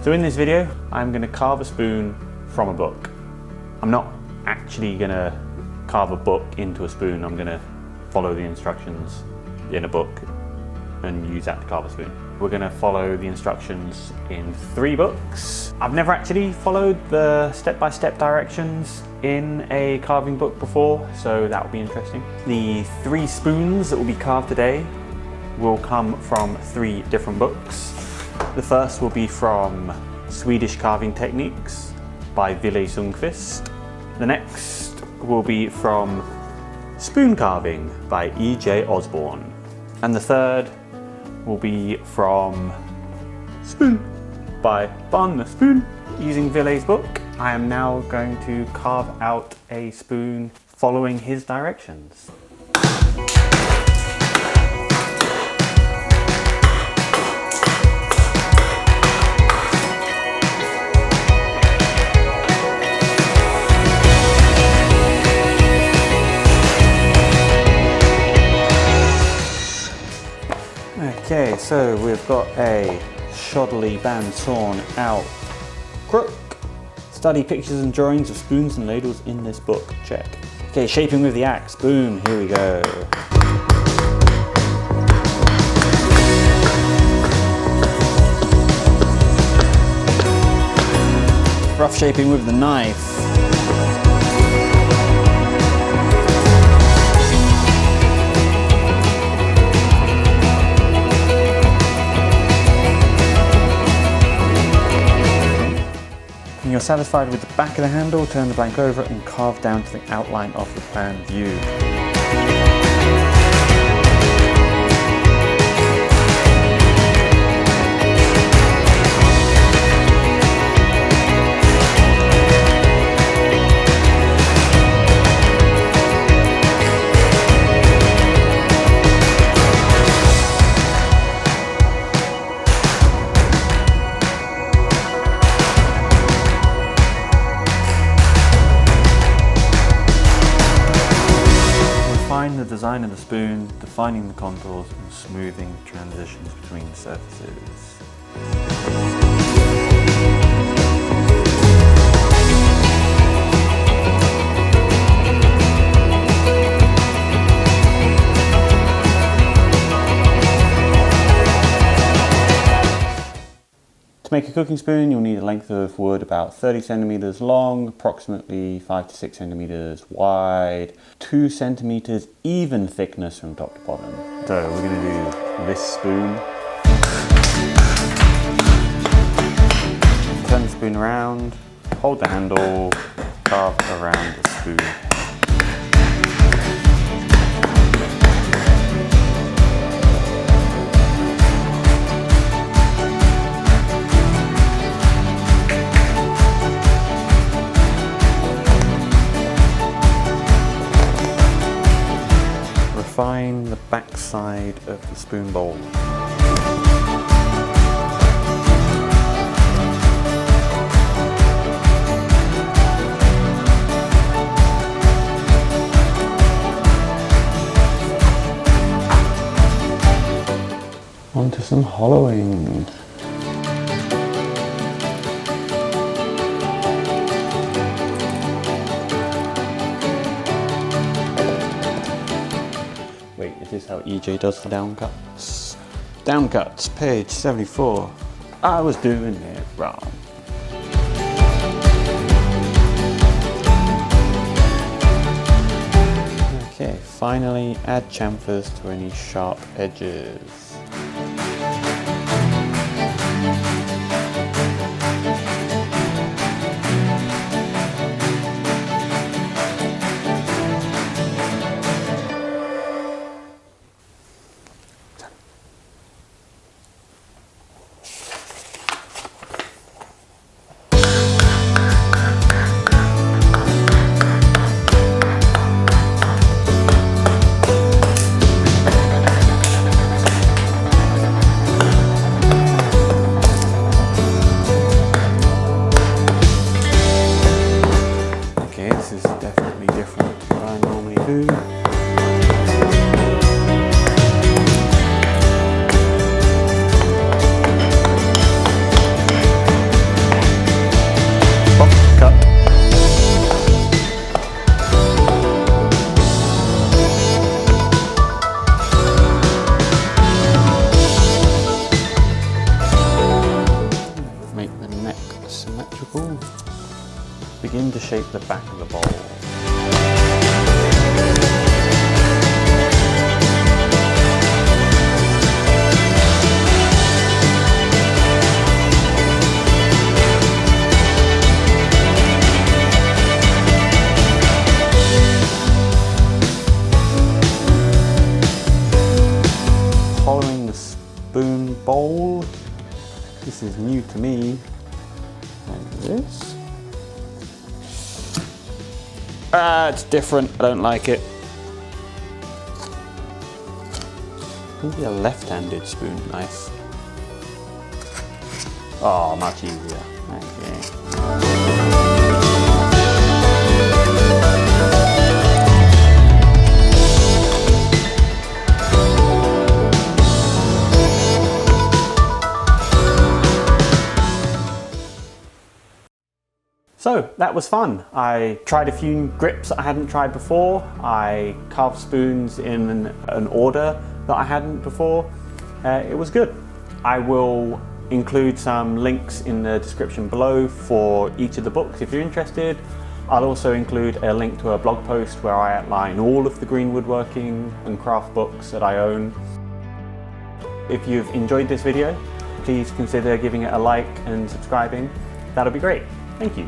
So in this video, I'm going to carve a spoon from a book. I'm not actually going to carve a book into a spoon. I'm going to follow the instructions in a book and use that to carve a spoon. We're going to follow the instructions in 3 books. I've never actually followed the step-by-step directions in a carving book before, so that will be interesting. The 3 spoons that will be carved today will come from 3 different books. The first will be from Swedish Carving Techniques by Wille Sundqvist. The next will be from Spoon Carving by E.J. Osbourne. And the third will be from Spōn by Spōn the Spoon. Using Wille's book, I am now going to carve out a spoon following his directions. Okay, so we've got a shoddily band sawn out crook. Study pictures and drawings of spoons and ladles in this book. Check. Okay, shaping with the axe. Boom, here we go. Rough shaping with the knife. When you're satisfied with the back of the handle, turn the blank over and carve down to the outline of the plan view. The design of the spoon, defining the contours and smoothing transitions between surfaces. To make a cooking spoon, you'll need a length of wood about 30 centimeters long, approximately 5 to 6 centimeters wide, 2 centimeters even thickness from top to bottom. So we're going to do this spoon. Turn the spoon around, hold the handle, carve around the spoon. Refine the back side of the spoon bowl. Onto some hollowing. Is this how EJ does the downcuts? Downcuts, page 74. I was doing it wrong. Okay, finally add chamfers to any sharp edges. cylindrical. Begin to shape the back of the bowl. Following the spoon bowl. This is new to me. Like this. It's different. I don't like it. Maybe a left-handed spoon knife. Oh, much easier. Okay. So that was fun. I tried a few grips that I hadn't tried before. I carved spoons in an order that I hadn't before. It was good. I will include some links in the description below for each of the books if you're interested. I'll also include a link to a blog post where I outline all of the green woodworking and craft books that I own. If you've enjoyed this video, please consider giving it a like and subscribing. That'll be great. Thank you.